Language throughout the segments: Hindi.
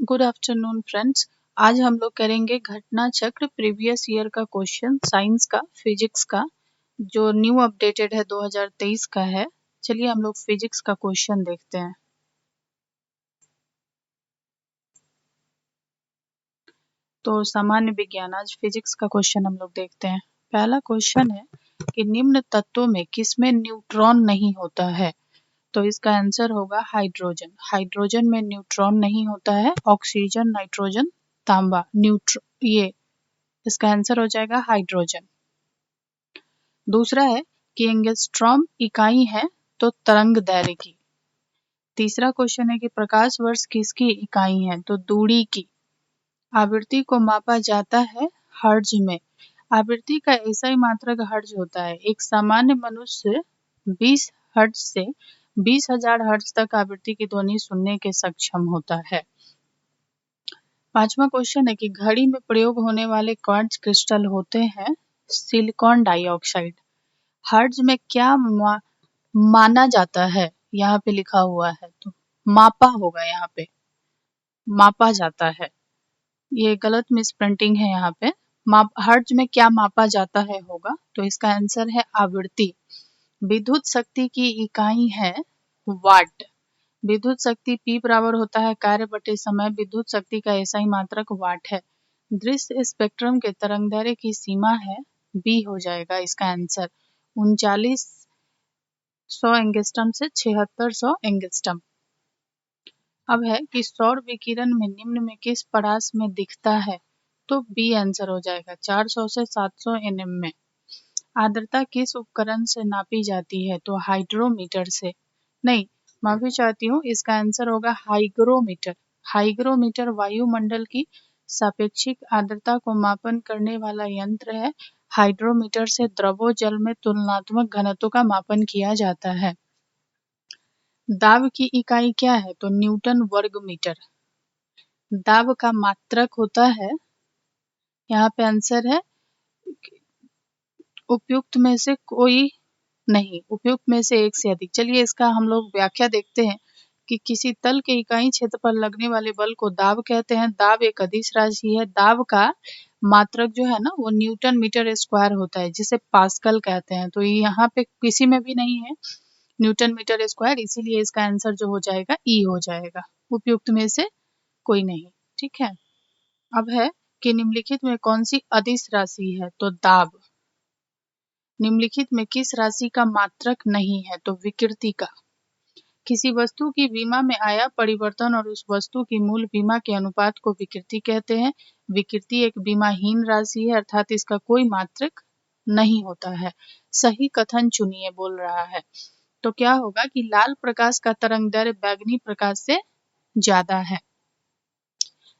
Good afternoon friends. आज हम लोग करेंगे घटना चक्र प्रीवियस ईयर का क्वेश्चन, साइंस का, फिजिक्स का, जो न्यू अपडेटेड है 2023 का है। चलिए हम लोग फिजिक्स का क्वेश्चन देखते हैं। तो सामान्य विज्ञान, आज फिजिक्स का क्वेश्चन हम लोग देखते हैं। पहला क्वेश्चन है कि निम्न तत्वों में किसमें न्यूट्रॉन नहीं होता है? तो इसका आंसर होगा हाइड्रोजन। हाइड्रोजन में न्यूट्रॉन नहीं होता है। ऑक्सीजन, नाइट्रोजन, तांबा, ये इसका आंसर हो जाएगा हाइड्रोजन। दूसरा है कि एंगस्ट्रॉम इकाई है तो तरंग दैर्घ्य की। तीसरा क्वेश्चन है कि प्रकाश वर्ष किसकी इकाई है? तो दूरी की। आवृत्ति को मापा जाता है हर्ट्ज में। आवृत्ति का ऐसा ही मात्रक हर्ट्ज होता है। एक सामान्य मनुष्य 20 हर्ट्ज से 20,000 हर्ट्ज तक आवृत्ति की ध्वनि सुनने के सक्षम होता है। पांचवा क्वेश्चन है कि घड़ी में प्रयोग होने वाले क्वार्ट्ज क्रिस्टल होते हैं सिलिकॉन डाइऑक्साइड। हर्ट्ज में क्या माना जाता है? यहाँ पे लिखा हुआ है तो मापा होगा, यहाँ पे मापा जाता है। ये गलत मिसप्रिंटिंग है यहाँ पे। हर्ट्ज में क्या मापा जाता है होगा, तो इसका आंसर है आवृत्ति। विद्युत शक्ति की इकाई है वाट। विद्युत शक्ति P बराबर होता है कार्य बटे समय। विद्युत शक्ति का ऐसा ही मात्रक वाट है। दृश्य स्पेक्ट्रम के तरंगदैर्घ्य की सीमा है B हो जाएगा इसका आंसर। 3900 एंगस्ट्रम से 7600 एंगस्ट्रम। अब है कि सौर विकिरण में निम्न में किस परास में दिखता है? तो B आंसर हो जाएगा 400 से 700 nm में। आर्द्रता किस उपकरण से नापी जाती है? तो हाइड्रोमीटर से। नहीं, माफी चाहती हूँ, इसका आंसर होगा हाइग्रोमीटर। हाइग्रोमीटर वायुमंडल की सापेक्षिक आर्द्रता को मापन करने वाला यंत्र है। हाइड्रोमीटर से द्रवो जल में तुलनात्मक घनत्व का मापन किया जाता है। दाब की इकाई क्या है? तो न्यूटन वर्ग मीटर। दाब का मात्रक होता है, यहाँ पे आंसर है उपयुक्त में से कोई नहीं, उपयुक्त में से एक से अधिक। चलिए इसका हम लोग व्याख्या देखते हैं कि किसी तल के इकाई क्षेत्र पर लगने वाले बल को दाब कहते हैं। दाब एक अदिश राशि है। दाब का मात्रक जो है ना, वो न्यूटन मीटर स्क्वायर होता है, जिसे पास्कल कहते हैं। तो यहाँ पे किसी में भी नहीं है न्यूटन मीटर स्क्वायर, इसीलिए इसका आंसर जो हो जाएगा ई हो जाएगा। उपयुक्त में से कोई नहीं। ठीक है। अब है कि निम्नलिखित में कौन सी अदिश राशि है? तो दाब। निम्नलिखित में किस राशि का मात्रक नहीं है? तो विकृति का। किसी वस्तु की विमा में आया परिवर्तन और उस वस्तु की मूल विमा के अनुपात को विकृति कहते हैं। विकृति एक विमाहीन राशि है, अर्थात इसका कोई मात्रक नहीं होता है। सही कथन चुनिए बोल रहा है। तो क्या होगा कि लाल प्रकाश का तरंगदैर्घ्य बैंगनी प्रकाश से ज्यादा है।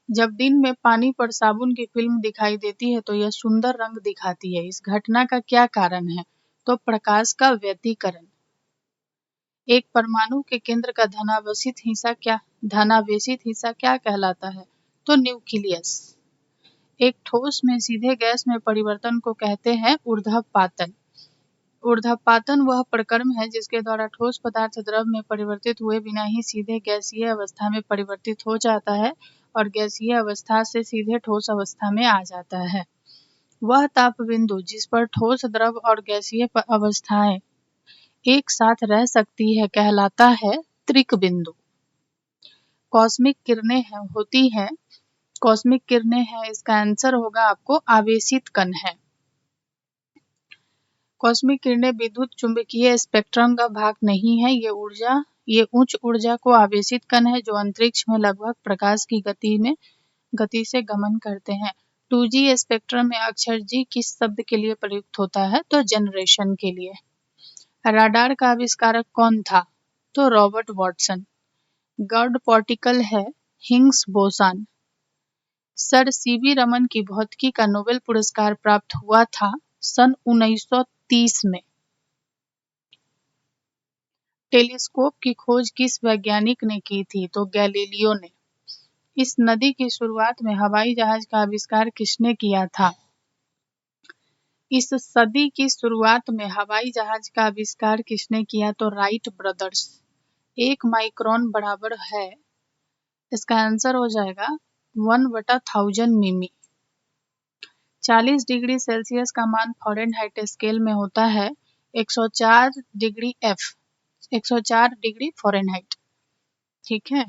जब दिन में पानी पर साबुन की फिल्म दिखाई देती है तो यह सुंदर रंग दिखाती है। इस घटना का क्या कारण है? तो प्रकाश का व्यतिकरण। एक परमाणु के केंद्र का धनावेशित हिस्सा क्या कहलाता है? तो न्यूक्लियस। एक ठोस में सीधे गैस में परिवर्तन को कहते हैं ऊर्ध्वपातन। ऊर्ध्वपातन वह प्रक्रम है जिसके द्वारा ठोस पदार्थ द्रव में परिवर्तित हुए बिना ही सीधे गैसीय अवस्था में परिवर्तित हो जाता है और गैसीय अवस्था से सीधे ठोस अवस्था में आ जाता है। वह ताप बिंदु जिस पर ठोस, द्रव और गैसीय अवस्थाएं एक साथ रह सकती है कहलाता है त्रिक बिंदु। कॉस्मिक किरणें होती हैं, कॉस्मिक किरणें हैं, इसका आंसर होगा आपको आवेशित कण है। कॉस्मिक किरणें विद्युत चुंबकीय स्पेक्ट्रम का भाग नहीं है। ये उच्च ऊर्जा को आवेशित कण है जो अंतरिक्ष में लगभग प्रकाश की गति से गमन करते हैं। 2G स्पेक्ट्रम में अक्षर G किस शब्द के लिए प्रयुक्त होता है? तो जनरेशन के लिए। राडार का आविष्कारक कौन था? तो रॉबर्ट वॉटसन। गॉड पार्टिकल है Higgs boson. Sir CV Raman की भौतिकी का नोबेल पुरस्कार प्राप्त हुआ था सन 1930 में। टेलीस्कोप की खोज किस वैज्ञानिक ने की थी? तो गैलीलियो ने। इस नदी की शुरुआत में हवाई जहाज का आविष्कार किसने किया था? इस सदी की शुरुआत में हवाई जहाज का आविष्कार किसने किया? तो राइट ब्रदर्स। 1 माइक्रोन बराबर है इसका आंसर हो जाएगा 1/1000 मिमी। 40 डिग्री सेल्सियस का मान फ़ारेनहाइट स्केल में होता है 104 डिग्री F, 104 डिग्री फ़ारेनहाइट। ठीक है।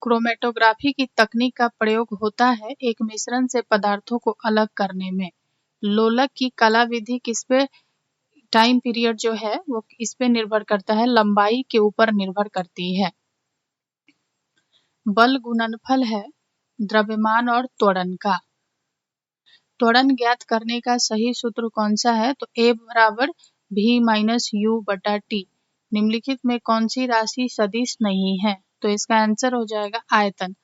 क्रोमेटोग्राफी की तकनीक का प्रयोग होता है एक मिश्रण से पदार्थों को अलग करने में। लोलक की कला विधि किस पे टाइम पीरियड जो है वो इस पे निर्भर करता है, लंबाई के ऊपर निर्भर करती है। बल गुणनफल है द्रव्यमान और त्वरण का। त्वरण ज्ञात करने का सही सूत्र कौन सा है? तो A बराबर V-U/T। निम्नलिखित में कौन सी राशि सदिश नहीं है? तो इसका आंसर हो जाएगा आयतन।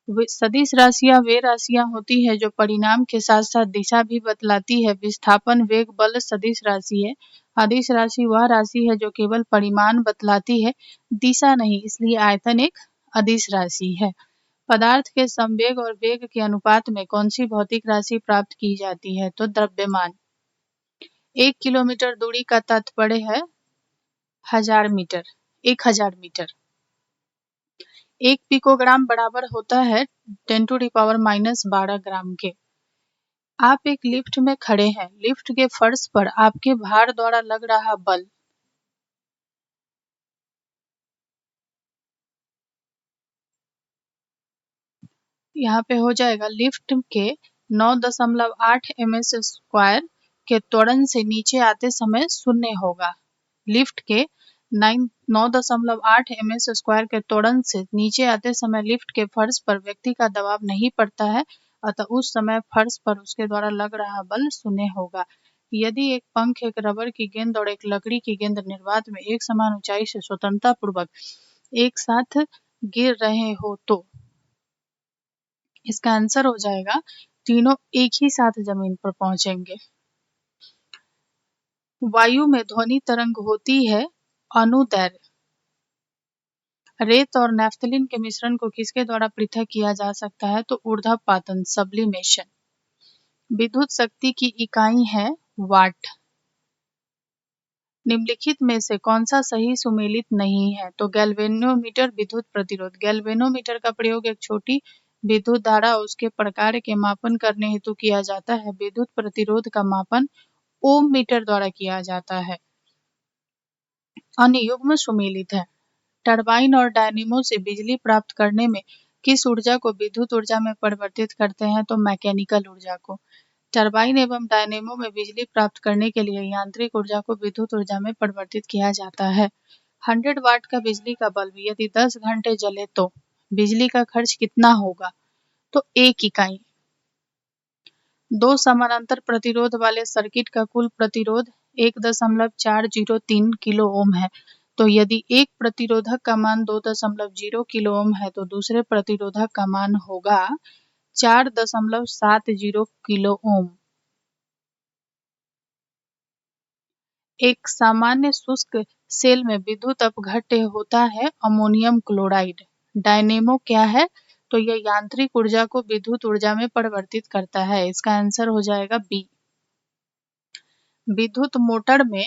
सदिश राशियां वे राशियां होती है जो परिणाम के साथ साथ दिशा भी बतलाती है। विस्थापन वेग बल सदिश राशि है। अदिश राशि वह राशि है जो केवल परिमाण बतलाती है, दिशा नहीं, इसलिए आयतन एक अदिश राशि है। पदार्थ के संवेग और वेग के अनुपात में कौन सी भौतिक राशि प्राप्त की जाती है? तो द्रव्यमान। 1 किलोमीटर दूरी का तात्पर्य है 1000 मीटर, 1000 मीटर। 1 पिकोग्राम बराबर होता है 10⁻⁻12 ग्राम के। आप एक लिफ्ट में खड़े हैं। लिफ्ट के फर्श पर आपके भार द्वारा लग रहा बल यहाँ पे हो जाएगा लिफ्ट के 9.8 ms² के त्वरण से नीचे आते समय शून्य होगा। लिफ्ट के 9.8 ms² के त्वरण से नीचे आते समय लिफ्ट के फर्श पर व्यक्ति का दबाव नहीं पड़ता है, अतः उस समय फर्श पर उसके द्वारा लग रहा बल शून्य होगा। यदि एक पंख, एक रबर की गेंद और एक लकड़ी की गेंद निर्वात में एक समान ऊंचाई से स्वतंत्रता पूर्वक एक साथ गिर रहे हो तो इसका आंसर हो जाएगा तीनों एक ही साथ जमीन पर पहुंचेंगे। वायु में ध्वनि तरंग होती है अनुदैर्घ्य। रेत और नैफ्थलीन के मिश्रण को किसके द्वारा पृथक किया जा सकता है? तो ऊर्ध्वपातन, सब्लिमेशन। विद्युत शक्ति की इकाई है वाट। निम्नलिखित में से कौन सा सही सुमेलित नहीं है? तो गैल्वेनोमीटर, विद्युत प्रतिरोध। गैल्वेनोमीटर का प्रयोग एक छोटी विद्युत धारा और उसके प्रकार के मापन करने हेतु किया जाता है। विद्युत प्रतिरोध का मापन ओम मीटर द्वारा किया जाता है। अन्य युग्म सुमेलित है। टरबाइन और डायनेमो से बिजली प्राप्त करने में किस ऊर्जा को विद्युत ऊर्जा में परिवर्तित करते हैं? तो मैकेनिकल ऊर्जा को। टरबाइन एवं डायनेमो में बिजली प्राप्त करने के लिए यांत्रिक ऊर्जा को विद्युत ऊर्जा में परिवर्तित किया जाता है। 100 वाट का बिजली का बल्ब यदि 10 घंटे जले तो बिजली का खर्च कितना होगा? तो 1 इकाई। 2 समानांतर प्रतिरोध वाले सर्किट का कुल प्रतिरोध 1.403 किलो ओम है। तो यदि एक प्रतिरोधक का मान 2.0 किलो ओम है तो दूसरे प्रतिरोधक का मान होगा 4.70 किलो ओम। एक सामान्य शुष्क सेल में विद्युत अपघट्य होता है अमोनियम क्लोराइड। डायनेमो क्या है? तो यह यांत्रिक ऊर्जा को विद्युत ऊर्जा में परिवर्तित करता है। इसका आंसर हो जाएगा बी। विद्युत मोटर में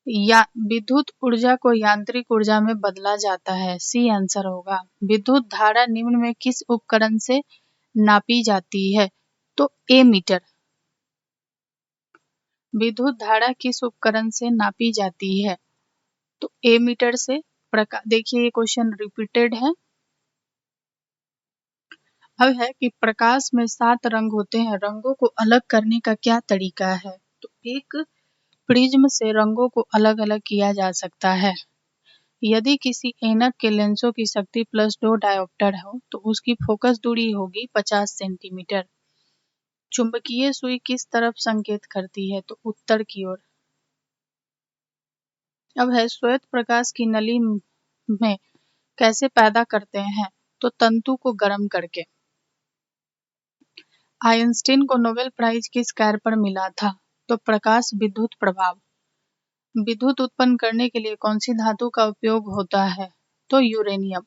या विद्युत ऊर्जा को यांत्रिक ऊर्जा में बदला जाता है। सी आंसर होगा। विद्युत धारा निम्न में किस उपकरण से नापी जाती है? तो ए मीटर। विद्युत धारा किस उपकरण से नापी जाती है? तो ए मीटर से। देखिए ये क्वेश्चन रिपीटेड है। अब है कि प्रकाश में 7 रंग होते हैं, रंगों को अलग करने का क्या तरीका है? तो एक प्रिज्म से रंगों को अलग अलग किया जा सकता है। यदि किसी ऐनक के लेंसों की शक्ति +2 डायोप्टर हो तो उसकी फोकस दूरी होगी 50 सेंटीमीटर। चुंबकीय सुई किस तरफ संकेत करती है? तो उत्तर की ओर। अब है श्वेत प्रकाश की नली में कैसे पैदा करते हैं? तो तंतु को गर्म करके। आइंस्टीन को नोबेल प्राइज किस कार्य पर मिला था? तो प्रकाश विद्युत प्रभाव। विद्युत उत्पन्न करने के लिए कौन सी धातु का उपयोग होता है? तो यूरेनियम।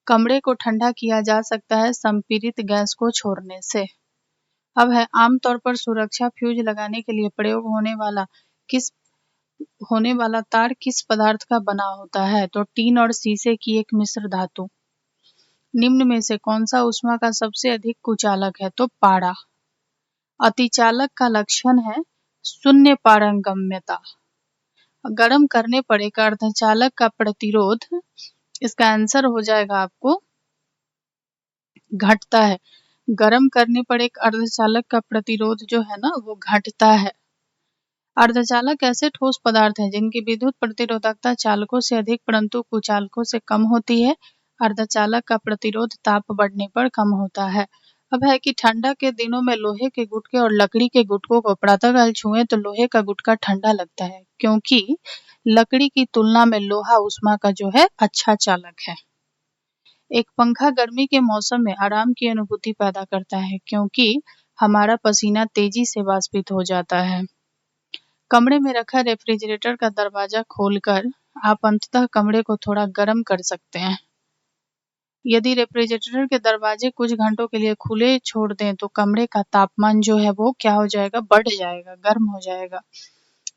कमरे को ठंडा किया जा सकता है संपीड़ित गैस को छोड़ने से। अब है आमतौर पर सुरक्षा फ्यूज लगाने के लिए प्रयोग होने वाला किस होने वाला तार किस पदार्थ का बना होता है? तो टीन और शीशे की एक मिश्र धातु। निम्न में से कौन सा ऊष्मा का सबसे अधिक कुचालक है? तो पारा। अतिचालक का लक्षण है शून्य पारगम्यता। गर्म करने पर एक अर्धचालक का प्रतिरोध, इसका आंसर हो जाएगा आपको घटता है। गर्म करने पर एक अर्धचालक का प्रतिरोध जो है ना वो घटता है। अर्धचालक ऐसे ठोस पदार्थ हैं जिनकी विद्युत प्रतिरोधकता चालकों से अधिक परंतु कुचालकों से कम होती है। अर्धचालक का प्रतिरोध ताप बढ़ने पर कम होता है। अब है कि ठंडा के दिनों में लोहे के गुटके और लकड़ी के गुटकों को प्रातःकाल छुएं तो लोहे का गुटका ठंडा लगता है, क्योंकि लकड़ी की तुलना में लोहा ऊष्मा का जो है अच्छा चालक है। एक पंखा गर्मी के मौसम में आराम की अनुभूति पैदा करता है, क्योंकि हमारा पसीना तेजी से वाष्पित हो जाता है। कमरे में रखा रेफ्रिजरेटर का दरवाजा खोलकर आप अंततः कमरे को थोड़ा गर्म कर सकते हैं। यदि रेफ्रिजरेटर के दरवाजे कुछ घंटों के लिए खुले छोड़ दें तो कमरे का तापमान जो है वो क्या हो जाएगा? बढ़ जाएगा, गर्म हो जाएगा।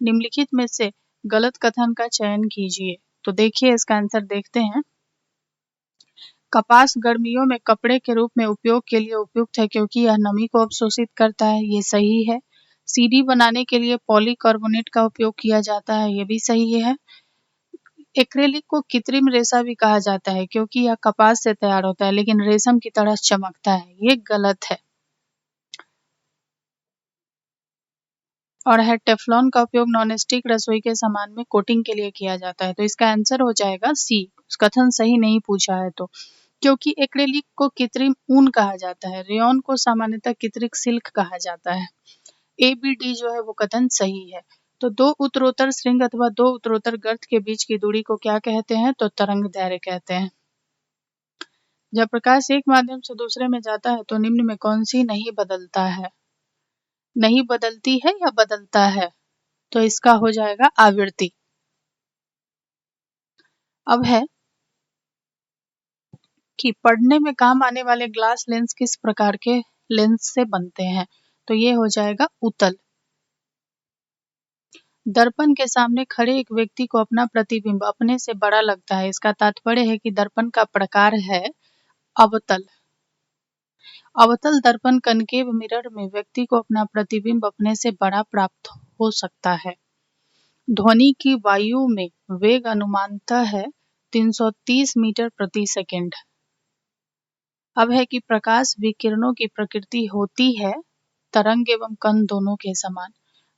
निम्नलिखित में से गलत कथन का चयन कीजिए। तो देखिए इसका आंसर देखते हैं। कपास गर्मियों में कपड़े के रूप में उपयोग के लिए उपयुक्त है क्योंकि यह नमी को अवशोषित करता है, ये सही है। सीडी बनाने के लिए पॉलीकार्बोनेट का उपयोग किया जाता है, ये भी सही है। एक्रेलिक को कृत्रिम रेशा भी कहा जाता है क्योंकि यह कपास से तैयार होता है लेकिन रेशम की तरह चमकता है, ये गलत है। और है टेफ्लॉन का उपयोग नॉनस्टिक रसोई के सामान में कोटिंग के लिए किया जाता है, तो इसका आंसर हो जाएगा सी। कथन सही नहीं पूछा है तो, क्योंकि एक्रेलिक को कृत्रिम ऊन कहा जाता है, रेयॉन को सामान्यतः कृत्रिम सिल्क कहा जाता है। ए बी डी जो है वो कथन सही है। तो दो उत्तरोत्तर श्रृंग अथवा दो उत्तरोत्तर गर्त के बीच की दूरी को क्या कहते हैं? तो तरंग दैर्घ्य कहते हैं। जब प्रकाश एक माध्यम से दूसरे में जाता है तो निम्न में कौन सी नहीं बदलता है? नहीं बदलती है या बदलता है? तो इसका हो जाएगा आवृत्ति। अब है कि पढ़ने में काम आने वाले ग्लास लेंस किस प्रकार के लेंस से बनते हैं? तो ये हो जाएगा उत्तल। दर्पण के सामने खड़े एक व्यक्ति को अपना प्रतिबिंब अपने से बड़ा लगता है, इसका तात्पर्य है कि दर्पण का प्रकार है अवतल। अवतल दर्पण कनकेव मिरर में व्यक्ति को अपना प्रतिबिंब अपने से बड़ा प्राप्त हो सकता है। ध्वनि की वायु में वेग अनुमानतः है 330 मीटर प्रति सेकंड। अब है कि प्रकाश विकिरणों की प्रकृति होती है तरंग एवं कण दोनों के समान।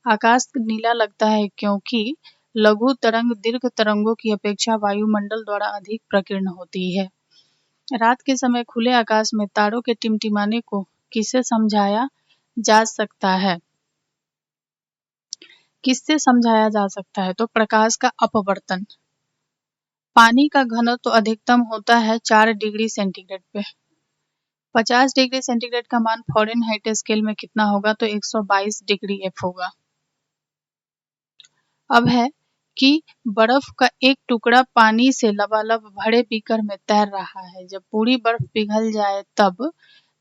आकाश नीला लगता है क्योंकि लघु तरंग दीर्घ तरंगों की अपेक्षा वायुमंडल द्वारा अधिक प्रकीर्ण होती है। रात के समय खुले आकाश में तारों के टिमटिमाने को किससे समझाया जा सकता है? किससे समझाया जा सकता है? तो प्रकाश का अपवर्तन। पानी का घनत्व तो अधिकतम होता है 4 डिग्री सेंटीग्रेड पे। 50 डिग्री सेंटीग्रेड का मान फ़ारेनहाइट स्केल में कितना होगा? तो 122 डिग्री F होगा। अब है कि बर्फ का एक टुकड़ा पानी से लबालब भरे बीकर में तैर रहा है। जब पूरी बर्फ पिघल जाए तब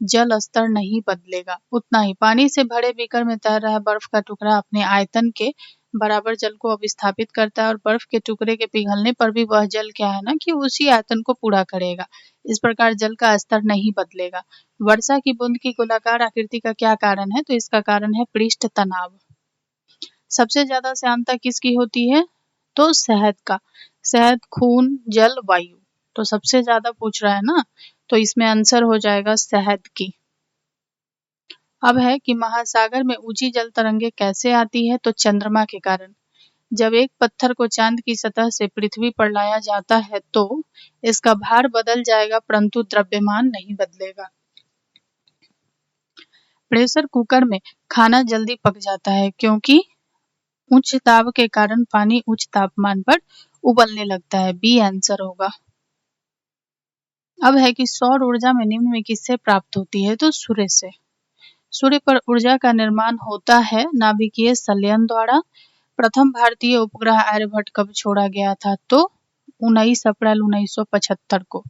जल स्तर नहीं बदलेगा। उतना ही पानी से भरे बीकर में तैर रहा बर्फ का टुकड़ा अपने आयतन के बराबर जल को अभिस्थापित करता है और बर्फ के टुकड़े के पिघलने पर भी वह जल क्या है ना कि उसी आयतन को पूरा करेगा। इस प्रकार जल का स्तर नहीं बदलेगा। वर्षा की बूंद की गोलाकार आकृति का क्या कारण है? तो इसका कारण है पृष्ठ तनाव। सबसे ज्यादा श्यानता किसकी होती है? तो शहद का। शहद, खून, जल, वायु। तो सबसे ज्यादा पूछ रहा है ना, तो इसमें आंसर हो जाएगा शहद की। अब है कि महासागर में ऊंची जल तरंगे कैसे आती है? तो चंद्रमा के कारण। जब एक पत्थर को चांद की सतह से पृथ्वी पर लाया जाता है तो इसका भार बदल जाएगा परंतु द्रव्यमान नहीं बदलेगा। प्रेशर कुकर में खाना जल्दी पक जाता है क्योंकि उच्च दाब के कारण पानी उच्च तापमान पर उबलने लगता है। बी आंसर होगा। अब है कि सौर ऊर्जा में निम्न में किससे प्राप्त होती है? तो सूर्य से। सूर्य पर ऊर्जा का निर्माण होता है नाभिकीय संलयन द्वारा। प्रथम भारतीय उपग्रह आर्यभट्ट कब छोड़ा गया था? तो 19 अप्रैल 1975 को।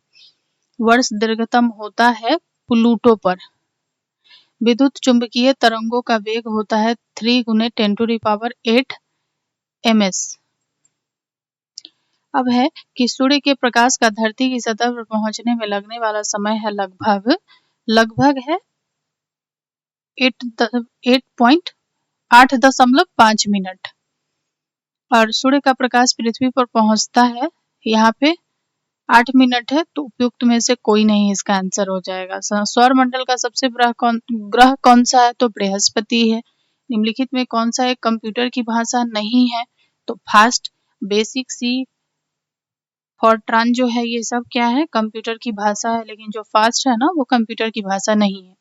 वर्ष दीर्घतम होता है प्लूटो पर। विद्युत चुंबकीय तरंगों का वेग होता है 3 × 10⁸ ms। अब है कि सूर्य के प्रकाश का धरती की सतह पर पहुंचने में लगने वाला समय है लगभग है 8.5 मिनट। और सूर्य का प्रकाश पृथ्वी पर पहुंचता है यहाँ पे 8 मिनट है, तो उपयुक्त में से कोई नहीं इसका आंसर हो जाएगा। सौर मंडल का सबसे बड़ा ग्रह कौन सा है? तो बृहस्पति है। निम्नलिखित में कौन सा एक कंप्यूटर की भाषा नहीं है? तो फास्ट, बेसिक, सी, फॉरट्रान जो है ये सब क्या है? कंप्यूटर की भाषा है, लेकिन जो फास्ट है ना वो कंप्यूटर की भाषा नहीं है।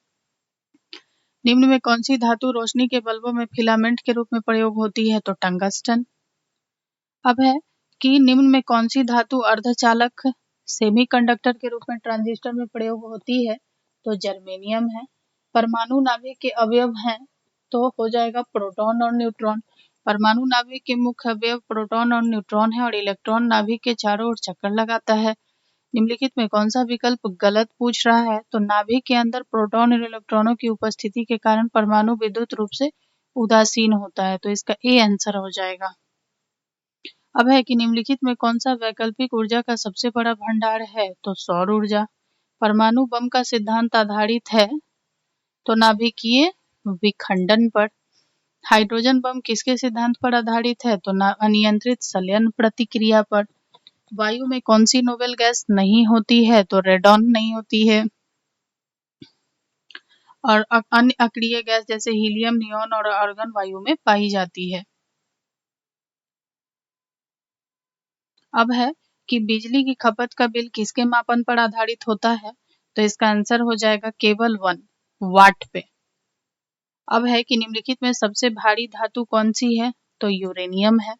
निम्न में कौन सी धातु रोशनी के बल्बों में फिलामेंट के रूप में प्रयोग होती है? तो टंगस्टन। अब है कि निम्न में कौन सी धातु अर्धचालक सेमीकंडक्टर के रूप में ट्रांजिस्टर में प्रयोग होती है? तो जर्मेनियम है। परमाणु नाभिक के अवयव हैं तो हो जाएगा प्रोटॉन और न्यूट्रॉन। परमाणु नाभिक के मुख्य अवयव प्रोटॉन और न्यूट्रॉन है और इलेक्ट्रॉन नाभिक के चारों ओर चक्कर लगाता है। निम्नलिखित में कौन सा विकल्प गलत पूछ रहा है? तो नाभिक के अंदर प्रोटॉन और इलेक्ट्रॉनों की उपस्थिति के कारण परमाणु विद्युत रूप से उदासीन होता है, तो इसका ए आंसर हो जाएगा। अब है कि निम्नलिखित में कौन सा वैकल्पिक ऊर्जा का सबसे बड़ा भंडार है? तो सौर ऊर्जा। परमाणु बम का सिद्धांत आधारित है तो नाभिकीय विखंडन पर। हाइड्रोजन बम किसके सिद्धांत पर आधारित है? तो अनियंत्रित संलयन प्रतिक्रिया पर। वायु में कौन सी नोबेल गैस नहीं होती है? तो रेडॉन नहीं होती है। और अन्य अक्रिय गैस जैसे हीलियम, नियोन और आर्गन वायु में पाई जाती है। अब है कि बिजली की खपत का बिल किसके मापन पर आधारित होता है? तो इसका आंसर हो जाएगा केवल 1 वाट पे। अब है कि निम्नलिखित में सबसे भारी धातु कौन सी है? तो यूरेनियम है।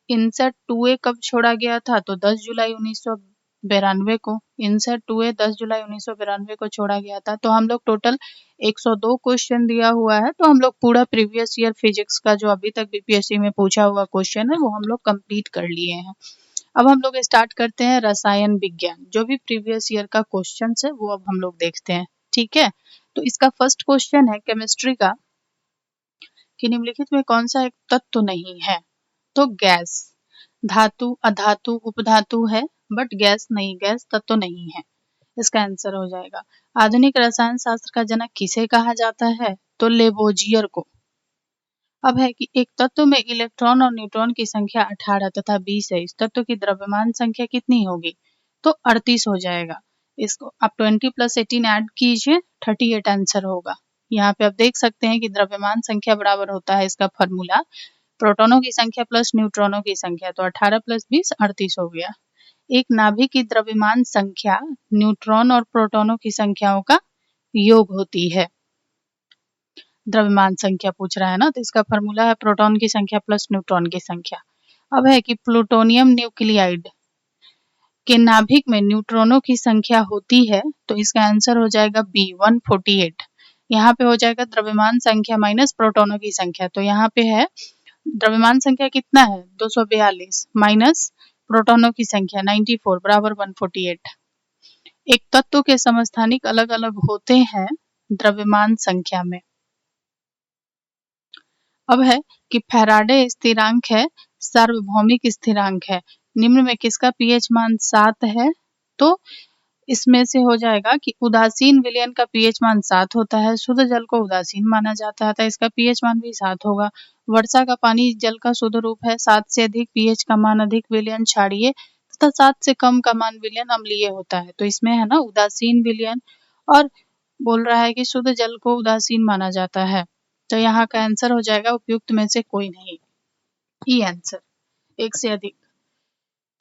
इनसेट 2A कब छोड़ा गया था? तो 10 जुलाई 1992 को। इनसेट 2A 10 जुलाई 1992 को छोड़ा गया था। तो हम लोग टोटल 102 क्वेश्चन दिया हुआ है, तो हम लोग पूरा प्रीवियस ईयर फिजिक्स का जो अभी तक बीपीएससी में पूछा हुआ क्वेश्चन है वो हम लोग कंप्लीट कर लिए हैं। अब हम लोग स्टार्ट करते हैं रसायन विज्ञान। जो भी प्रीवियस ईयर का क्वेश्चन है वो अब हम लोग देखते हैं, ठीक है। तो इसका फर्स्ट क्वेश्चन है केमिस्ट्री का कि निम्नलिखित में कौन सा एक तत्व नहीं है? तो गैस। धातु, अधातु, उपधातु है बट गैस नहीं, गैस तत्व नहीं है। इसका आंसर हो जाएगा। आधुनिक रसायन शास्त्र का जनक किसे कहा जाता है? तो लेवोजियर को। अब है कि एक तत्व में इलेक्ट्रॉन और न्यूट्रॉन की संख्या 18 तथा 20 है। इस तत्व की द्रव्यमान संख्या कितनी होगी? तो 38 हो जाएगा। इसको आप 20 + 18 ऐड कीजिए, 38 आंसर होगा। यहाँ पे आप देख सकते हैं कि द्रव्यमान संख्या बराबर होता है इसका फॉर्मूला प्रोटॉनों की संख्या प्लस न्यूट्रॉनों की संख्या। तो 18 + 20 38 हो गया। एक नाभिक की द्रव्यमान संख्या न्यूट्रॉन और प्रोटॉनों की संख्याओं का योग होती है। द्रव्यमान संख्या पूछ रहा है ना, तो इसका फॉर्मूला है प्रोटॉन की संख्या प्लस न्यूट्रॉन की संख्या। अब है कि प्लूटोनियम न्यूक्लियाइड के नाभिक में न्यूट्रॉनों की संख्या होती है, तो इसका आंसर हो जाएगा बी 148। यहाँ पे हो जाएगा द्रव्यमान संख्या माइनस प्रोटॉनों की संख्या। तो यहाँ पे है द्रव्यमान संख्या कितना है? 242 माइनस प्रोटॉनों की संख्या 94 बराबर 148। एक तत्व के समस्थानिक अलग अलग होते हैं द्रव्यमान संख्या में। अब है कि फैराडे स्थिरांक है सार्वभौमिक स्थिरांक है। निम्न में किसका पीएच मान 7 है? तो इसमें से हो जाएगा कि उदासीन विलयन का पीएच मान 7 होता है। शुद्ध जल को उदासीन माना जाता है, तो इसका पीएच मान भी 7 होगा। वर्षा का पानी जल का शुद्ध रूप है। 7 से अधिक पीएच का मान अधिक विलयन क्षारीय तथा 7 से कम का मान विलयन अम्लीय होता है। तो इसमें है ना उदासीन विलयन, और बोल रहा है कि शुद्ध जल को उदासीन माना जाता है। तो यहाँ का आंसर हो जाएगा उपयुक्त में से कोई नहीं। ई आंसर। एक से अधिक।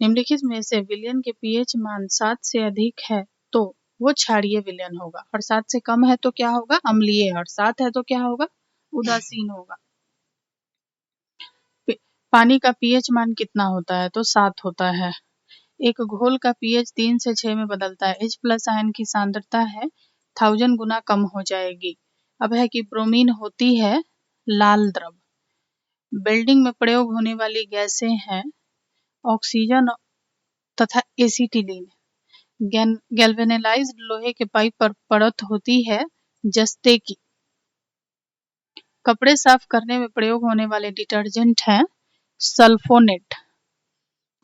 निम्नलिखित में से विलयन के पीएच मान 7 से अधिक है तो वो क्षारीय विलयन होगा, और 7 से कम है तो क्या होगा? अम्लीय, और 7 है तो क्या होगा? उदासीन होगा। पानी का पीएच मान कितना होता है? तो 7 होता है। एक घोल का पीएच 3 से 6 में बदलता है। H+ आयन की सांद्रता है 1000 गुना कम हो जाएगी। अब है कि ब्रोमीन होती है लाल द्रव। बिल्डिंग में प्रयोग होने वाली गैसें हैं ऑक्सीजन तथा एसिटिलीन। गैल्वेनाइज्ड लोहे के पाइप पर परत होती है जस्ते की। कपड़े साफ करने में प्रयोग होने वाले डिटर्जेंट हैं सल्फोनेट।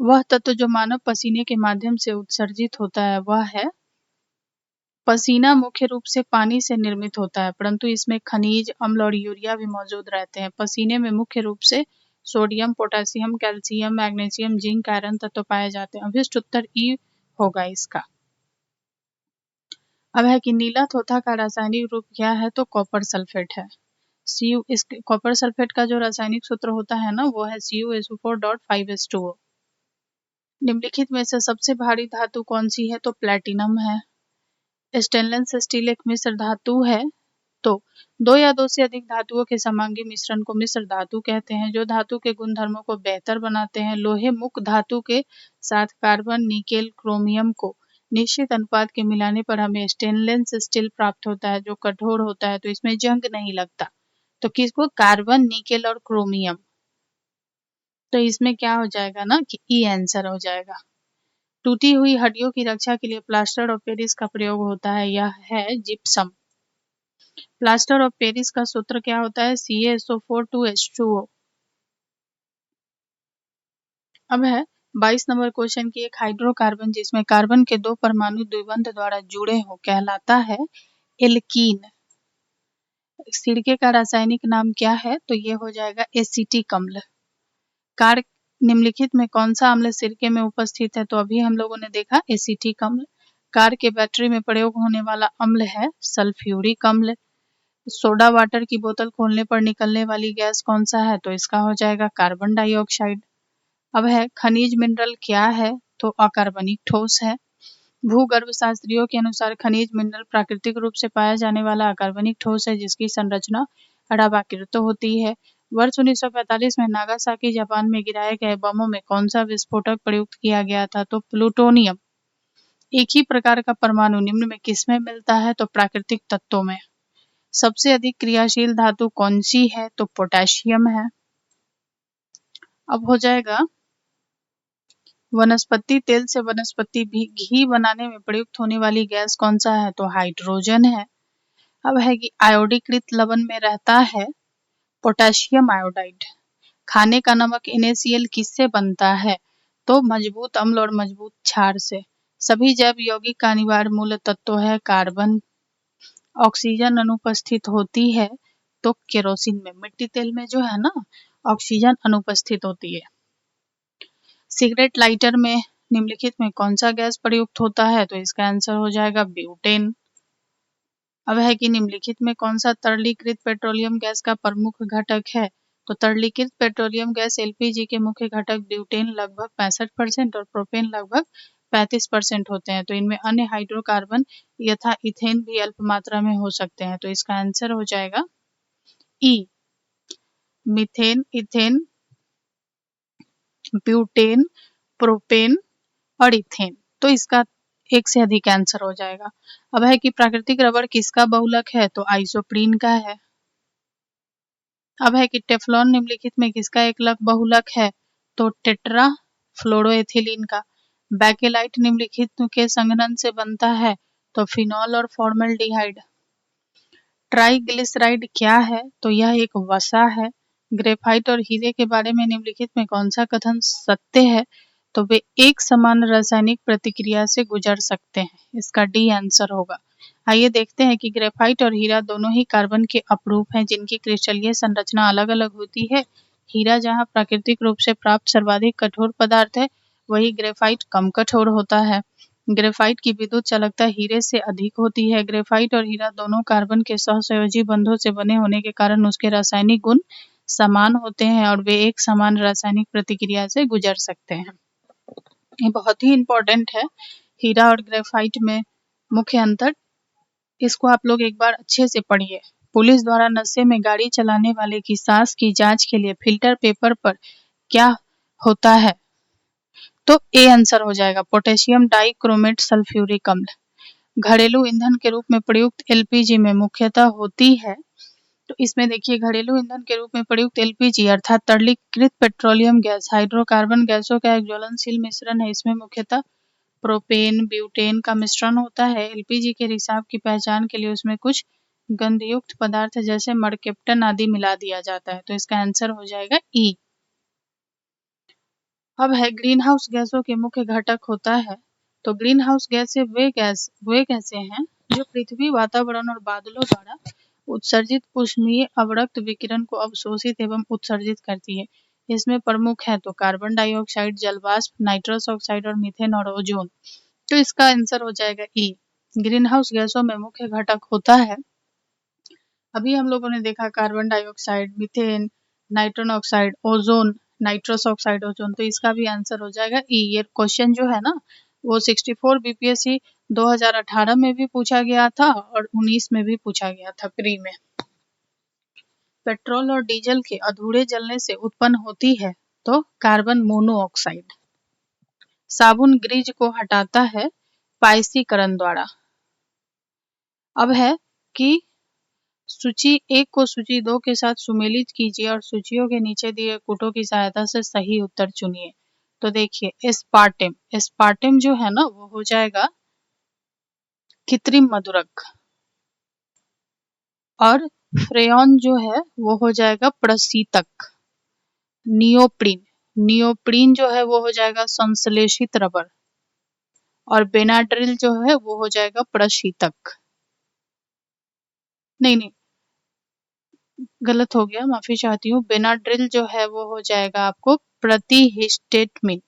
वह तत्व जो मानव पसीने के माध्यम से उत्सर्जित होता है वह है पसीना। मुख्य रूप से पानी से निर्मित होता है, परंतु इसमें खनिज, अम्ल और यूरिया भी मौजूद रहते हैं। पसीने में मुख्य रूप से sodium, potassium, calcium, magnesium, zinc, iron तत्व पाए जाते हैं। अभिष्ट उत्तर ई होगा इसका। अब है कि नीला थोथा का रासायनिक रूप क्या है, तो कॉपर सल्फेट है। Cu इस कॉपर सल्फेट का जो रासायनिक सूत्र होता है ना वो है CuSO4.5H2O। निम्नलिखित में से सबसे भारी धातु कौन सी है, तो प्लैटिनम है। स्टेनलेस स्टील एक मिश्र धातु है, तो दो या दो से अधिक धातुओं के समांगी मिश्रण को मिश्र धातु कहते हैं, जो धातु के गुणधर्मों को बेहतर बनाते हैं। लोहे मुख्य धातु के साथ कार्बन, निकेल, क्रोमियम को निश्चित अनुपात के मिलाने पर हमें स्टेनलेस स्टील प्राप्त होता है, जो कठोर होता है, तो इसमें जंग नहीं लगता। तो किसको, कार्बन, निकेल और क्रोमियम। तो इसमें क्या हो जाएगा ना कि ई आंसर हो जाएगा। टूटी हुई हड्डियों की रक्षा के लिए प्लास्टर ऑफ पेरिस का प्रयोग होता है, यह है जिप्सम। प्लास्टर ऑफ पेरिस का सूत्र क्या होता है, CaSO4 2H2O। अब है 22 नंबर क्वेश्चन की, एक हाइड्रोकार्बन जिसमें कार्बन के दो परमाणु द्विबंध द्वारा जुड़े हो कहलाता है एल्कीन। सिरके का रासायनिक नाम क्या है, तो ये हो जाएगा एसिटिक अम्ल। कार निम्नलिखित में कौन सा अम्ल सिरके में उपस्थित है, तो अभी हम लोगों ने देखा एसिटिक अम्ल। कार के बैटरी में प्रयोग होने वाला अम्ल है सल्फ्यूरिक अम्ल। सोडा वाटर की बोतल खोलने पर निकलने वाली गैस कौन सा है, तो इसका हो जाएगा कार्बन डाइऑक्साइड। अब है खनिज मिनरल क्या है, तो अकार्बनिक ठोस है। भूगर्भ शास्त्रियों के अनुसार खनिज मिनरल प्राकृतिक रूप से पाया जाने वाला अकार्बनिक ठोस है, जिसकी संरचना अडाबाकृत होती है। वर्ष 1945 में नागासाकी जापान में गिराए गए बमों में कौन सा विस्फोटक प्रयुक्त किया गया था, तो प्लूटोनियम। एक ही प्रकार का परमाणु निम्न में किसमें मिलता है, तो प्राकृतिक तत्वों में। सबसे अधिक क्रियाशील धातु कौन सी है, तो पोटेशियम है। अब हो जाएगा वनस्पति तेल से वनस्पति घी बनाने में प्रयुक्त होने वाली गैस कौन सा है, तो हाइड्रोजन है। अब है कि आयोडीकृत लवण में रहता है पोटेशियम आयोडाइड। खाने का नमक NaCl किससे बनता है, तो मजबूत अम्ल और मजबूत क्षार से। सभी जैव यौगिक का अनिवार्य मूल तत्व है कार्बन। ऑक्सीजन अनुपस्थित होती है तो केरोसिन में, मिट्टी तेल में जो है ना ऑक्सीजन अनुपस्थित होती है। सिगरेट लाइटर में निम्नलिखित में कौन सा गैस प्रयुक्त होता है, तो इसका आंसर हो जाएगा ब्यूटेन। अब है कि निम्नलिखित में कौन सा तरलीकृत पेट्रोलियम गैस का प्रमुख घटक है, तो तरलीकृत पेट्रोलियम गैस LPG के मुख्य घटक ब्यूटेन लगभग 65% और प्रोपेन लगभग 35% होते हैं। तो इनमें अन्य हाइड्रोकार्बन यथा इथेन भी अल्प मात्रा में हो सकते हैं, तो इसका आंसर हो जाएगा ई, मीथेन, इथेन, ब्यूटेन, प्रोपेन और इथेन। तो इसका एक से अधिक आंसर हो जाएगा। अब है कि प्राकृतिक रबड़ किसका बहुलक है, तो आइसोप्रीन का है। अब है कि टेफ्लॉन निम्नलिखित में किसका एकलक बहुलक है, तो टेट्रा फ्लोरोएथिलीन का। बैकेलाइट निम्नलिखित के संघनन से बनता है, तो फिनॉल और फॉर्मल्डिहाइड। ट्राइग्लिसराइड क्या है, तो यह एक वसा है। ग्रेफाइट और हीरे के बारे में निम्नलिखित में कौन सा कथन सत्य है, तो वे एक समान रासायनिक प्रतिक्रिया से गुजर सकते हैं, इसका डी आंसर होगा। आइए देखते हैं कि ग्रेफाइट और हीरा दोनों ही कार्बन के अपरूप हैं, जिनकी क्रिस्टलीय संरचना अलग अलग होती है। हीरा जहां प्राकृतिक रूप से प्राप्त सर्वाधिक कठोर पदार्थ है, वही ग्रेफाइट कम कठोर होता है। ग्रेफाइट की विद्युत चालकता हीरे से अधिक होती है। ग्रेफाइट और हीरा दोनों कार्बन के सहसंयोजी बंधों से बने होने के कारण उसके रासायनिक गुण समान होते हैं और वे एक समान रासायनिक प्रतिक्रिया से गुजर सकते हैं। ये बहुत ही इम्पोर्टेंट है, हीरा और ग्रेफाइट में मुख्य अंतर। इसको आप लोग एक बार अच्छे से पढ़िए। पुलिस द्वारा नशे में गाड़ी चलाने वाले की सांस की जांच के लिए फिल्टर पेपर पर क्या होता है, तो ए आंसर हो जाएगा पोटेशियम डाइक्रोमेट सल्फ्यूरिक अम्ल। घरेलू ईंधन के रूप में प्रयुक्त LPG में मुख्यतः होती है, तो इसमें देखिए घरेलू ईंधन के रूप में प्रयुक्त LPG अर्थात तरलीकृत पेट्रोलियम गैस हाइड्रोकार्बन गैसों का एक ज्वलनशील मिश्रण है। इसमें मुख्यतः प्रोपेन, ब्यूटेन का मिश्रण होता है। LPG के रिसाव की पहचान के लिए उसमें कुछ गंधयुक्त पदार्थ जैसे मरकेप्टन आदि मिला दिया जाता है, तो इसका आंसर हो जाएगा ई। अब है ग्रीन हाउस गैसों के मुख्य घटक होता है। तो ग्रीन हाउस गैसें वे गैसें हैं जो पृथ्वी, वातावरण और बादलों द्वारा उत्सर्जित ऊष्मीय अवरक्त विकिरण को अवशोषित एवं उत्सर्जित करती है। इसमें प्रमुख है तो कार्बन डाइऑक्साइड, जलवाष्प, नाइट्रस ऑक्साइड और मीथेन और ओजोन। तो इसका आंसर हो जाएगा ई। ग्रीन हाउस गैसों में मुख्य घटक होता है, अभी हम लोगों ने देखा carbon dioxide, methane, nitrous oxide, ozone, nitrous oxide, ozone. तो इसका भी आंसर हो जाएगा ई। ये क्वेश्चन जो है ना वो 64 बीपीएससी 2018 में भी पूछा गया था और 19 में भी पूछा गया था प्री में। पेट्रोल और डीजल के अधूरे जलने से उत्पन्न होती है तो कार्बन मोनोऑक्साइड। साबुन ग्रीज को हटाता है पाइसीकरण द्वारा। अब है कि सूची 1 को सूची 2 के साथ सुमेलित कीजिए और सूचियों के नीचे दिए कूटों की सहायता से सही उत्तर चुनिए। तो देखिए एस्पार्टेम, एस्पार्टेम जो है ना वो हो जाएगा कृत्रिम मधुरक, और फ्रेयॉन जो है वो हो जाएगा प्रशीतक। नियोप्रीन, नियोप्रीन जो है वो हो जाएगा संश्लेषित रबर, और बेनाड्रिल जो है वो हो जाएगा प्रशीतक। नहीं, गलत हो गया, माफी चाहती हूँ। बेनाड्रिल जो है वो हो जाएगा आपको प्रतिहिस्टेमिन।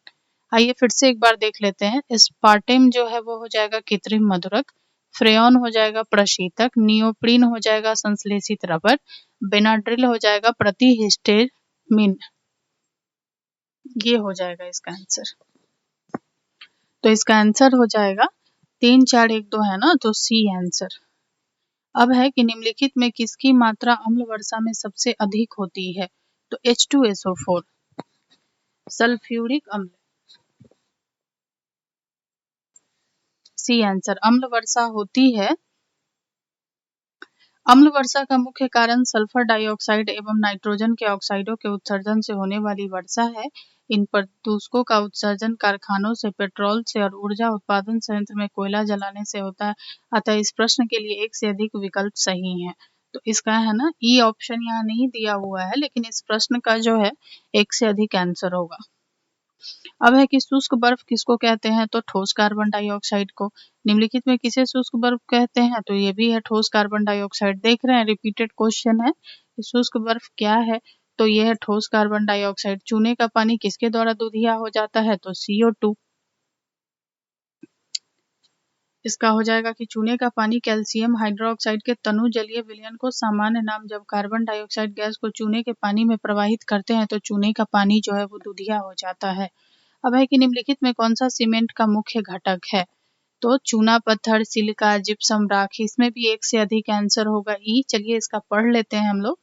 आइए फिर से एक बार देख लेते हैं। एस्पार्टेम जो है वो हो जाएगा कृत्रिम मधुरक, फ्रेयॉन हो जाएगा प्रशीतक, नियोप्रीन हो जाएगा संश्लेषित रबर, बेनाड्रिल हो जाएगा प्रतिहिस्टेमिन। ये हो जाएगा इसका आंसर। तो इसका आंसर हो जाएगा 3, 4, 1, 2 है ना, तो सी आंसर। अब है कि निम्नलिखित में किसकी मात्रा अम्ल वर्षा में सबसे अधिक होती है? तो H2SO4, सल्फ्यूरिक अम्ल। सी आंसर, अम्ल वर्षा होती है। अम्ल वर्षा का मुख्य कारण सल्फर डाइऑक्साइड एवं नाइट्रोजन के ऑक्साइडों के उत्सर्जन से होने वाली वर्षा है। इन प्रदूषकों का उत्सर्जन कारखानों से, पेट्रोल से और ऊर्जा उत्पादन संयंत्र में कोयला जलाने से होता है। अतः इस प्रश्न के लिए एक से अधिक विकल्प सही हैं। तो इसका है ना ई ऑप्शन यहाँ नहीं दिया हुआ है, लेकिन इस प्रश्न का जो है एक से अधिक आंसर होगा। अब है कि शुष्क बर्फ किसको कहते हैं? तो ठोस कार्बन डाइऑक्साइड को। निम्नलिखित में किसे शुष्क बर्फ कहते हैं? तो ये भी है ठोस कार्बन डाइऑक्साइड। देख रहे हैं रिपीटेड क्वेश्चन है। शुष्क बर्फ क्या है? तो यह है ठोस कार्बन डाइऑक्साइड। चूने का पानी किसके द्वारा दूधिया हो जाता है? तो CO2। इसका हो जाएगा कि चूने का पानी कैल्शियम हाइड्रोक्साइड के तनु जलीय विलयन को सामान्य नाम। जब कार्बन डाइऑक्साइड गैस को चूने के पानी में प्रवाहित करते हैं तो चूने का पानी जो है वो दूधिया हो जाता है। अब है कि निम्नलिखित में कौन सा सीमेंट का मुख्य घटक है? तो चूना पत्थर, सिलिका, जिप्सम, राख। इसमें भी एक से अधिक आंसर होगा ई। चलिए इसका पढ़ लेते हैं हम लोग।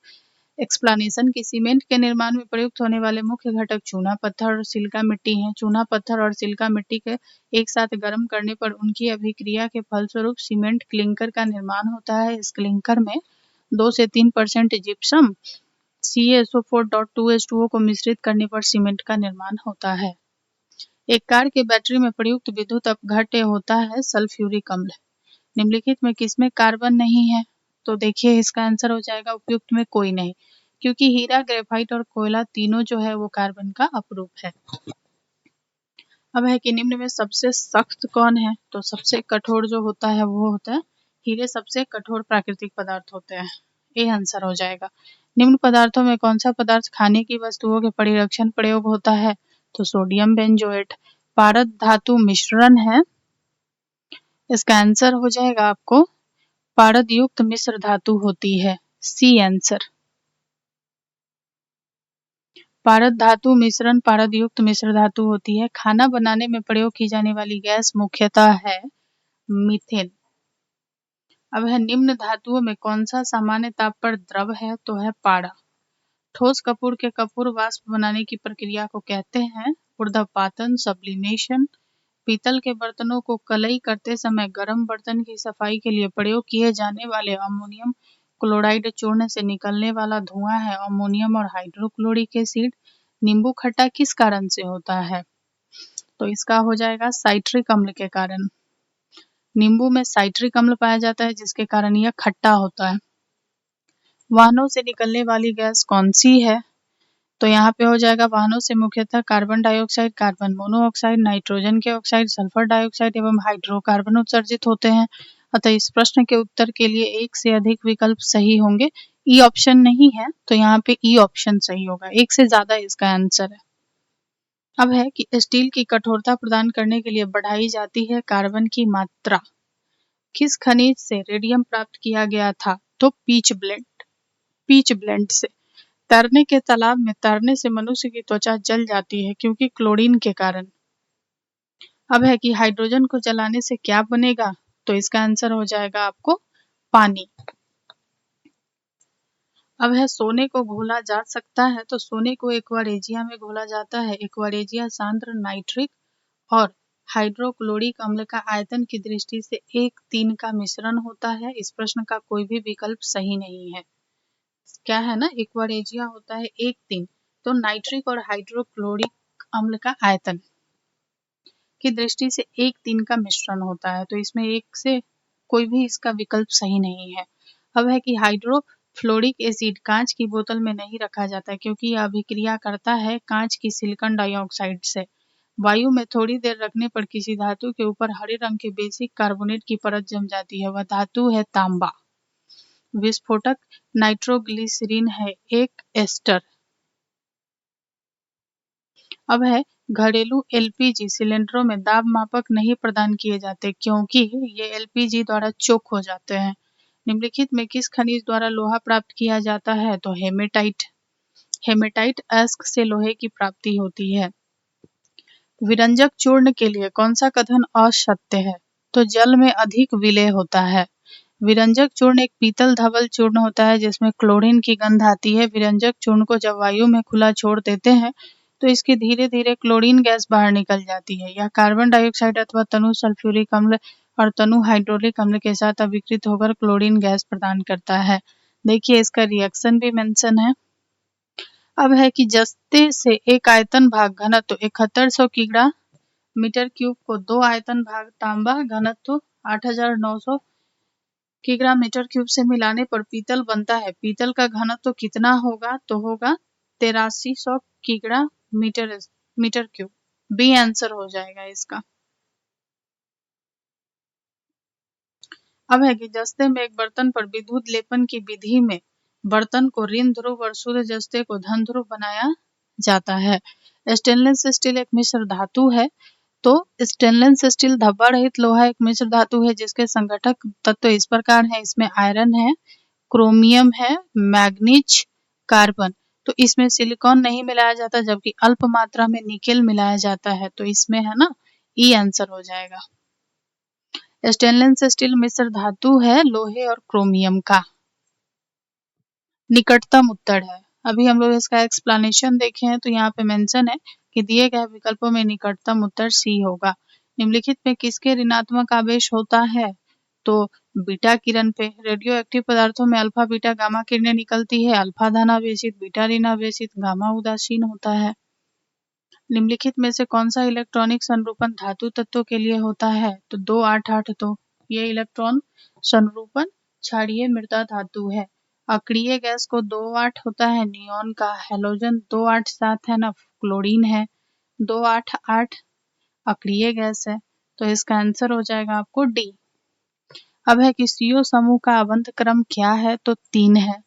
एक्सप्लेनेशन की सीमेंट के निर्माण में प्रयुक्त होने वाले मुख्य घटक चूना पत्थर और सिलिका मिट्टी हैं। चूना पत्थर और सिलिका मिट्टी के एक साथ गर्म करने पर उनकी अभिक्रिया के फलस्वरूप सीमेंट क्लिंकर का निर्माण होता है। इस क्लिंकर में 2 से 3% जिप्सम CaSO4.2H2O को मिश्रित करने पर सीमेंट का निर्माण होता है। एक कार के बैटरी में प्रयुक्त विद्युत अपघट्य होता है सल्फ्यूरिक अम्ल। निम्नलिखित में किसमें कार्बन नहीं है? तो देखिए इसका आंसर हो जाएगा उपयुक्त में कोई नहीं, क्योंकि हीरा, ग्रेफाइट और कोयला तीनों जो है वो कार्बन का अपरूप है। अब है कि निम्न में सबसे सख्त कौन है? तो सबसे कठोर जो होता है वो होता है हीरे। सबसे कठोर प्राकृतिक पदार्थ होते हैं। ये आंसर हो जाएगा। निम्न पदार्थों में कौन सा पदार्थ खाने की वस्तुओं के परिरक्षण प्रयोग होता है? तो सोडियम बेंजोएट। पारद धातु मिश्रण है। इसका आंसर हो जाएगा आपको पारद युक्त मिश्र धातु होती है। C answer. पारद धातु मिश्रण पारद युक्त मिश्र धातु होती है। खाना बनाने में प्रयोग की जाने वाली गैस मुख्यतः है मीथेन। अब है निम्न धातुओं में कौन सा सामान्य ताप पर द्रव है? तो है पारा। ठोस कपूर के कपूर वाष्प बनाने की प्रक्रिया को कहते हैं ऊर्ध्वपातन, सब्लिमेशन। पीतल के बर्तनों को कलई करते समय गर्म बर्तन की सफाई के लिए प्रयोग किए जाने वाले अमोनियम क्लोराइड चूर्ण से निकलने वाला धुआं है अमोनियम और हाइड्रोक्लोरिक एसिड। नींबू खट्टा किस कारण से होता है? तो इसका हो जाएगा साइट्रिक अम्ल के कारण। नींबू में साइट्रिक अम्ल पाया जाता है जिसके कारण यह खट्टा होता है। वाहनों से निकलने वाली गैस कौन सी है? तो यहाँ पे हो जाएगा वाहनों से मुख्यतः carbon dioxide, carbon monoxide, nitrogen के ऑक्साइड, सल्फर डाइऑक्साइड एवं हाइड्रोकार्बन उत्सर्जित होते हैं। अतः इस प्रश्न के उत्तर के लिए एक से अधिक विकल्प सही होंगे। ई ऑप्शन नहीं है तो यहाँ पे ई ऑप्शन सही होगा, एक से ज्यादा इसका आंसर है। अब है कि स्टील की कठोरता प्रदान करने के लिए बढ़ाई जाती है कार्बन की मात्रा। किस खनिज से रेडियम प्राप्त किया गया था? तो पीच ब्लेंड से। तैरने के तालाब में तैरने से मनुष्य की त्वचा जल जाती है क्योंकि क्लोरीन के कारण। अब है कि हाइड्रोजन को जलाने से क्या बनेगा? तो इसका आंसर हो जाएगा आपको पानी। अब है सोने को घोला जा सकता है, तो सोने को एक्वारेजिया में घोला जाता है। एक्वारेजिया सांद्र नाइट्रिक और हाइड्रोक्लोरिक अम्ल का आयतन की दृष्टि से 1:3 का मिश्रण होता है। इस प्रश्न का कोई भी विकल्प सही नहीं है। क्या है ना, एक्वारेजिया होता है 1:3, तो नाइट्रिक और हाइड्रोक्लोरिक अम्ल का आयतन की दृष्टि से 1:3 का मिश्रण होता है, तो इसमें एक से कोई भी इसका विकल्प सही नहीं है। अब है कि हाइड्रोफ्लोरिक एसिड कांच की बोतल में नहीं रखा जाता क्योंकि यह अभिक्रिया करता है कांच की सिलिकॉन डाइऑक्साइड से। वायु में थोड़ी देर रखने पर किसी धातु के ऊपर हरे रंग के बेसिक कार्बोनेट की परत जम जाती है, वह धातु है तांबा। विस्फोटक नाइट्रोग्लिसरीन है एक एस्टर। अब है घरेलू एलपीजी सिलेंडरों में दाब मापक नहीं प्रदान किए जाते क्योंकि ये एलपीजी द्वारा चोक हो जाते हैं। निम्नलिखित में किस खनिज द्वारा लोहा प्राप्त किया जाता है? तो हेमेटाइट अयस्क से लोहे की प्राप्ति होती है। विरंजक चूर्ण के लिए कौन सा कथन असत्य है? तो जल में अधिक विलय होता है। विरंजक चूर्ण एक पीतल धवल चूर्ण होता है जिसमें क्लोरीन की गंध आती है। विरंजक चूर्ण को जब वायु में खुला छोड़ देते हैं तो इसकी धीरे धीरे क्लोरीन गैस बाहर निकल जाती है। यह कार्बन डाइऑक्साइड अथवा तनु सल्फ्यूरिक अम्ल और तनु हाइड्रोलिक अम्ल के साथ अभिकृत होकर क्लोरीन गैस प्रदान करता है। देखिए इसका रिएक्शन भी मेंशन है। अब है कि जस्ते से एक आयतन भाग घनत्व 7100 किग्रा मीटर क्यूब को 2 आयतन भाग तांबा घनत्व 8900 किग्रा मीटर क्यूब से मिलाने पर पीतल बनता है। पीतल का घनत्व कितना होगा? तो होगा 8300 किग्रा मीटर क्यूब। बी आंसर हो जाएगा इसका। अब है कि जस्ते में एक बर्तन पर विद्युत लेपन की विधि में बर्तन को ऋण ध्रुव और शुद्ध जस्ते को धन ध्रुव बनाया जाता है। स्टेनलेस स्टील एक मिश्र धातु है, तो स्टेनलेस स्टील धब्बा रहित लोहा एक मिश्र धातु है जिसके संगठक तत्व इस प्रकार हैं। इसमें आयरन है, क्रोमियम है, मैग्नीज, कार्बन। तो इसमें सिलिकॉन नहीं मिलाया जाता जबकि अल्प मात्रा में निकेल मिलाया जाता है, तो इसमें है ना ई आंसर हो जाएगा। स्टेनलेस स्टील मिश्र धातु है लोहे और क्रोमियम का। निकटतम उत्तर है। अभी हम लोग इसका एक्सप्लेनेशन देखे हैं तो यहाँ पे मेंशन है कि दिए गए विकल्पों में निकटतम उत्तर सी होगा। निम्नलिखित में किसके ऋणात्मक आवेश होता है? तो बीटा किरण पे। रेडियो एक्टिव पदार्थों में अल्फा बीटा गामा किरणें निकलती है। अल्फा धन आवेशित, बीटा ऋण आवेशित, गामा उदासीन होता है। निम्नलिखित में से कौन सा इलेक्ट्रॉनिक संरूपण धातु तत्वों के लिए होता है? तो 288। तो ये इलेक्ट्रॉन संरूपण क्षारीय मृदा धातु है। अक्रिय गैस को 28 होता है नियॉन का। हैलोजन 287 है ना, क्लोरीन है 288 अक्रिय गैस है, तो इसका आंसर हो जाएगा आपको डी। अब है कि CO समूह का अवंत क्रम क्या है? तो 3 है।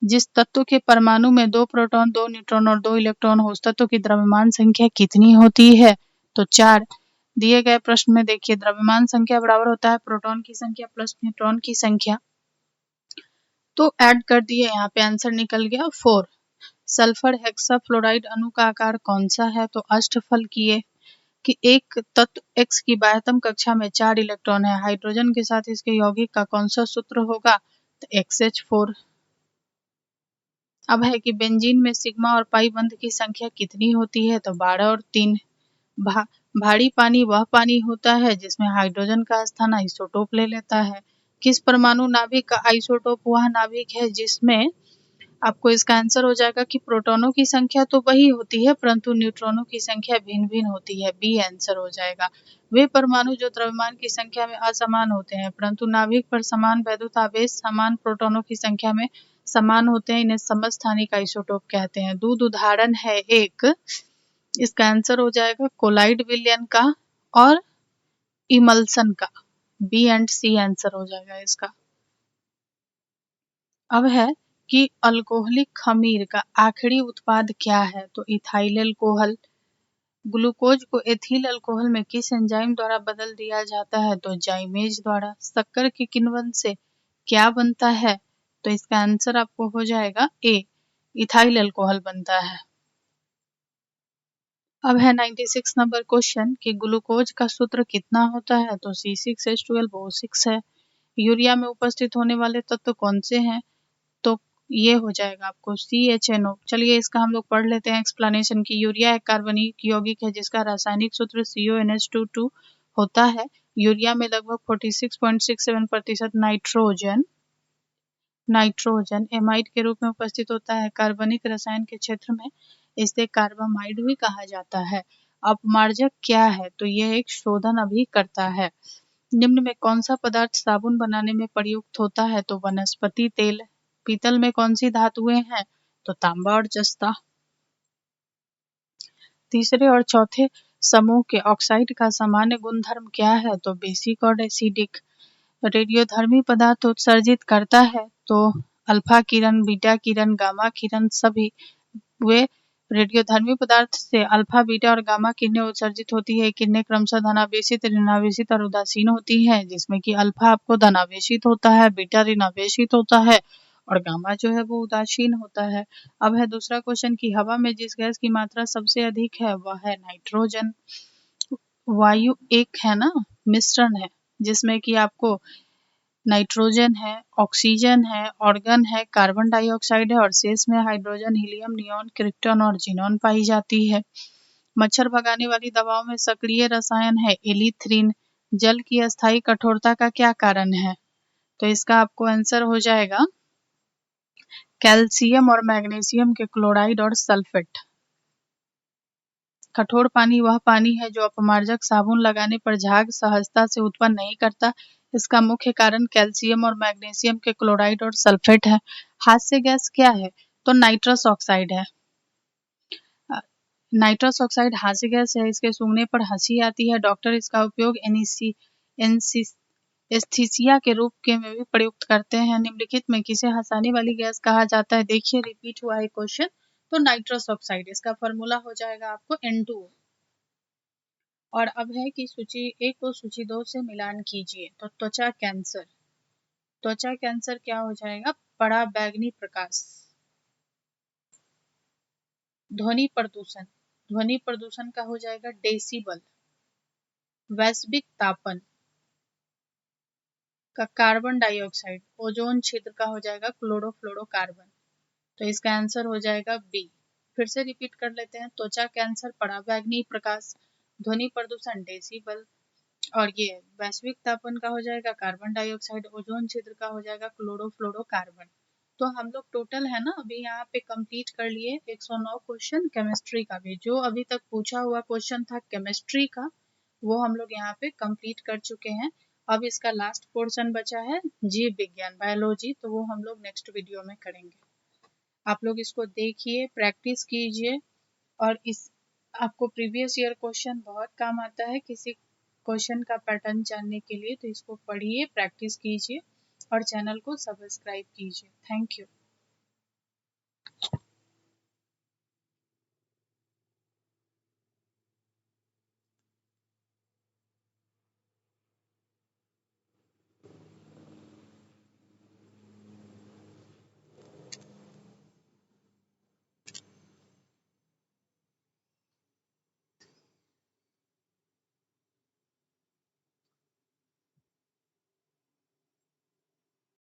जिस तत्व के परमाणु में 2 प्रोटॉन, 2 न्यूट्रॉन और 2 इलेक्ट्रॉन हो उस तत्व की द्रव्यमान संख्या कितनी होती है? तो 4। दिए गए प्रश्न में देखिए द्रव्यमान संख्या बराबर होता है प्रोटॉन की संख्या प्लस न्यूट्रॉन की संख्या, तो ऐड कर दिए, यहाँ पे आंसर निकल गया 4। सल्फर हेक्साफ्लोराइड अणु का आकार कौन सा है? तो अष्टफलकीय। कि एक तत्व X की बाह्यतम कक्षा में 4 इलेक्ट्रॉन है, हाइड्रोजन के साथ इसके यौगिक का कौन सा सूत्र होगा? तो XH4। अब है कि बेंजीन में सिग्मा और पाई बंध की संख्या कितनी होती है? तो 12 और 3। भारी पानी वह पानी होता है जिसमें हाइड्रोजन का स्थान आइसोटोप ले लेता है। किस परमाणु नाभिक का आइसोटोप वह नाभिक है जिसमें आपको इसका आंसर हो जाएगा कि प्रोटॉनों की संख्या तो वही होती है परंतु न्यूट्रॉनों की संख्या भिन्न भिन्न होती है। बी आंसर हो जाएगा। वे परमाणु जो द्रव्यमान की संख्या में असमान होते हैं परंतु नाभिक पर समान वैद्युत आवेश समान प्रोटॉनों की संख्या में समान होते हैं, इन्हें समस्थानिक आइसोटोप कहते हैं। दूध उदाहरण है एक, इसका आंसर हो जाएगा कोलाइड विलयन का और इमल्सन का। बी एंड सी आंसर हो जाएगा इसका। अब है कि अल्कोहलिक खमीर का आखिरी उत्पाद क्या है, तो इथाइल अल्कोहल। ग्लूकोज को एथिल अल्कोहल में किस एंजाइम द्वारा बदल दिया जाता है, तो जाइमेज द्वारा। शक्कर के किण्वन से क्या बनता है, तो इसका आंसर आपको हो जाएगा ए, इथाइल अल्कोहल बनता है। अब है 96 नंबर क्वेश्चन कि ग्लूकोज का सूत्र कितना होता है, तो C6H12O6 है। यूरिया में उपस्थित होने वाले तत्व कौन से हैं, तो ये हो जाएगा आपको CHNO। चलिए इसका हम लोग पढ़ लेते हैं एक्सप्लेनेशन की। यूरिया एक कार्बनिक यौगिक है जिसका रासायनिक सूत्र CONH22 होता है। यूरिया में लगभग 46.67% नाइट्रोजन एमाइड के रूप में उपस्थित होता है। कार्बनिक रसायन के क्षेत्र में इसे कार्बामाइड भी कहा जाता है। अपमार्जक क्या है, तो यह एक शोधन अभिकर्ता है। निम्न में कौन सा पदार्थ साबुन बनाने में प्रयुक्त होता है, तो वनस्पति तेल। पीतल में कौन सी धातुएं हैं, तो तांबा और जस्ता। तीसरे और चौथे समूह के ऑक्साइड का सामान्य गुणधर्म क्या है, तो बेसिक और एसिडिक। रेडियोधर्मी पदार्थ उत्सर्जित करता है, तो अल्फा किरण, बीटा किरण, गामा किरण सभी। वे रेडियोधर्मी पदार्थ से अल्फा, बीटा और गामा किरणें उत्सर्जित होती है। किरणें क्रमशः धनावेशित, ऋणावेशित और उदासीन होती हैं, जिसमें कि अल्फा आपको धनावेशित होता है, बीटा ऋणावेशित होता है और गामा जो है वो उदासीन होता है। अब है दूसरा क्वेश्चन कि हवा में जिस गैस की मात्रा सबसे अधिक है वह है नाइट्रोजन। वायु एक है ना, मिश्रण है, जिसमें कि आपको नाइट्रोजन है, ऑक्सीजन है, ऑर्गन है, कार्बन डाइऑक्साइड है और शेष में हाइड्रोजन, हीलियम, नियॉन, क्रिप्टॉन और जीनॉन पाई जाती है। मच्छर भगाने वाली दवाओं में सक्रिय रसायन है एलिथ्रिन। जल की अस्थायी कठोरता का क्या कारण है, तो इसका आपको आंसर हो जाएगा कैल्शियम और मैग्नीशियम के क्लोराइड और सल्फेट। कठोर पानी वह पानी है जो अपमार्जक साबुन लगाने पर झाग सहजता से उत्पन्न नहीं करता। इसका मुख्य कारण कैल्शियम और मैग्नीशियम के क्लोराइड और सल्फेट है। हास्य गैस क्या है, तो नाइट्रस ऑक्साइड है। नाइट्रस ऑक्साइड हास्य गैस है, इसके सूंघने पर हंसी आती है। डॉक्टर इसका उपयोग एस्थीसिया के रूप के में भी प्रयुक्त करते हैं। निम्नलिखित में किसे हंसाने वाली गैस कहा जाता है, देखिए रिपीट हुआ है क्वेश्चन, तो नाइट्रस ऑक्साइड। इसका फॉर्मूला हो जाएगा आपको N2। और अब है कि सूची 1 को सूची 2 से मिलान कीजिए, तो त्वचा कैंसर। त्वचा कैंसर क्या हो जाएगा, पराबैंगनी प्रकाश। ध्वनि प्रदूषण, ध्वनि प्रदूषण का हो जाएगा डेसिबल। वैश्विक तापन का कार्बन डाइऑक्साइड। ओजोन क्षेत्र का हो जाएगा क्लोरोफ्लोरोकार्बन। तो इसका आंसर हो जाएगा बी। फिर से रिपीट कर लेते हैं, त्वचा कैंसर पराबैंगनी प्रकाश, ध्वनि प्रदूषण डेसिबल और ये वैश्विक तापन का हो जाएगा कार्बन डाइऑक्साइड, ओजोन क्षेत्र का हो जाएगा क्लोरोफ्लोरोकार्बन। तो हम लोग टोटल है ना अभी यहाँ पे कंप्लीट कर लिए 109 क्वेश्चन केमिस्ट्री का भी। जो अभी तक पूछा हुआ क्वेश्चन था केमिस्ट्री का वो हम लोग यहाँ पे कंप्लीट कर चुके हैं। अब इसका लास्ट पोर्शन बचा है जीव विज्ञान, बायोलॉजी, तो वो हम लोग नेक्स्ट वीडियो में करेंगे। आप लोग इसको देखिए, प्रैक्टिस कीजिए और इस आपको प्रीवियस ईयर क्वेश्चन बहुत काम आता है किसी क्वेश्चन का पैटर्न जानने के लिए। तो इसको पढ़िए, प्रैक्टिस कीजिए और चैनल को सब्सक्राइब कीजिए। Thank you.